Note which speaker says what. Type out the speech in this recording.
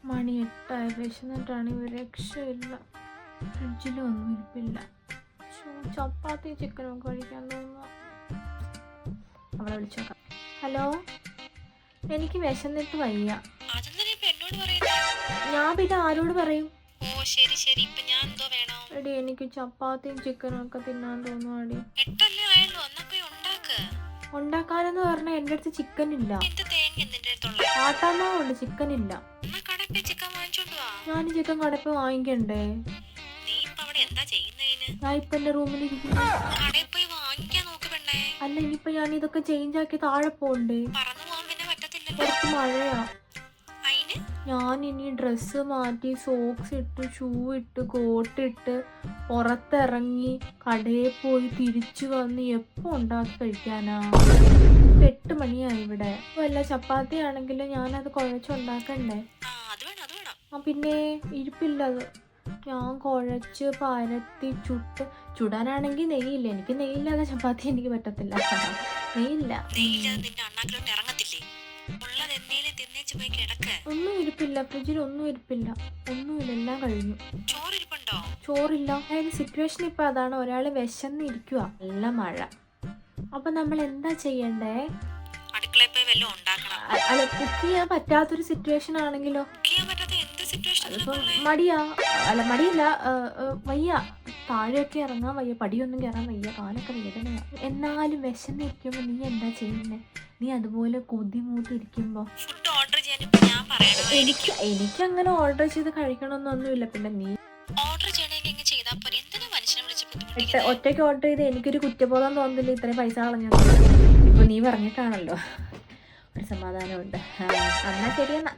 Speaker 1: മണി 8 വിശന്നിട്ടാണ് ഒരു രക്ഷയില്ല. ഫ്രിഡ്ജിലും ഒന്നും ഇരിപ്പില്ല. ചപ്പാത്തി ചിക്കനും കഴിക്കാൻ തോന്നുന്നു. അവളെ വിളിച്ചോക്കാം. ഹലോ, എനിക്ക് വിശന്നിട്ട് വയ്യ. ഞാൻ പിന്നെ ആരോട് പറയും? എടി, എനിക്ക് ചപ്പാത്തിയും ചിക്കനും ഒക്കെ തിന്നാൻ തോന്നുവാടി. ഉണ്ടാക്കാനെന്ന് പറഞ്ഞാൽ എൻ്റെ അടുത്ത് ചിക്കൻ ഇല്ല. ആട്ടാമാവുണ്ട്, ചിക്കൻ ഇല്ല. ഞാൻ ചിക്കൻ കടപ്പ് വാങ്ങിക്കണ്ടേ? ഞാൻ ഇപ്പൊ എന്റെ റൂമിലിരിക്കുന്നു. അല്ല, ഇനിയിപ്പൊ ഞാൻ ഇതൊക്കെ ചേഞ്ച് ആക്കി താഴെ പോണ്ടേ? കുറച്ച് മഴയാ. ഞാൻ ഇനി ഡ്രസ്സ് മാറ്റി സോക്സ് ഇട്ട് ഷൂ ഇട്ട് കോട്ടിട്ട് പുറത്തിറങ്ങി കടയിൽ പോയി തിരിച്ചു വന്ന് എപ്പോ ഉണ്ടാക്കി കഴിക്കാനാ? 8 മണിയായി ഇവിടെ. വല്ല ചപ്പാത്തി ആണെങ്കിലും ഞാനത് കുഴച്ചുണ്ടാക്കണ്ടേ? പിന്നെ ഇരിപ്പില്ല അത്. ഞാൻ കുഴച്ച് പരത്തി ചുടാനാണെങ്കിൽ നെയ്യില്ല. എനിക്ക് നെയ്യില്ലാതെ ചപ്പാത്തി എനിക്ക് പറ്റത്തില്ല. നെയ്യില്ല. ഒന്നും ഇരിപ്പില്ല, ഫ്രിഡ്ജിൽ ഒന്നും ഇരിപ്പില്ല. ഒന്നുമില്ല, എല്ലാം കഴിഞ്ഞു. ചോറില്ല. അതായത് സിറ്റുവേഷൻ ഇപ്പൊ അതാണ്. ഒരാള് വിശന്നിരിക്കുക, നല്ല മഴ. അപ്പൊ നമ്മൾ എന്താ ചെയ്യണ്ടേ? അല്ല, കുക്ക് ചെയ്യാൻ പറ്റാത്തൊരു സിറ്റുവേഷൻ ആണെങ്കിലോ? അതിപ്പോ മടിയില്ല, വയ്യ. താഴെയൊക്കെ ഇറങ്ങാൻ വയ്യ, പടിയൊന്നും കയറാൻ വയ്യ, കാലൊക്കെ വേദനയാ. എന്നാലും വിശന്നിരിക്കുമ്പോ നീ എന്താ ചെയ്യുന്നേ? നീ അതുപോലെ കൊതിമൂത്തിരിക്കുമ്പോ എനിക്ക് അങ്ങനെ ഓർഡർ ചെയ്ത് കഴിക്കണമെന്നൊന്നുമില്ല. പിന്നെ നീ ഒറ്റയ്ക്ക് ഓർഡർ ചെയ്ത് എനിക്കൊരു കുറ്റബോധം തോന്നുന്നില്ല ഇത്രയും പൈസ കളഞ്ഞത്. ഇപ്പൊ നീ പറഞ്ഞിട്ടാണല്ലോ, ഒരു സമാധാനമുണ്ട്. എന്നാ ശരിയെന്നാ.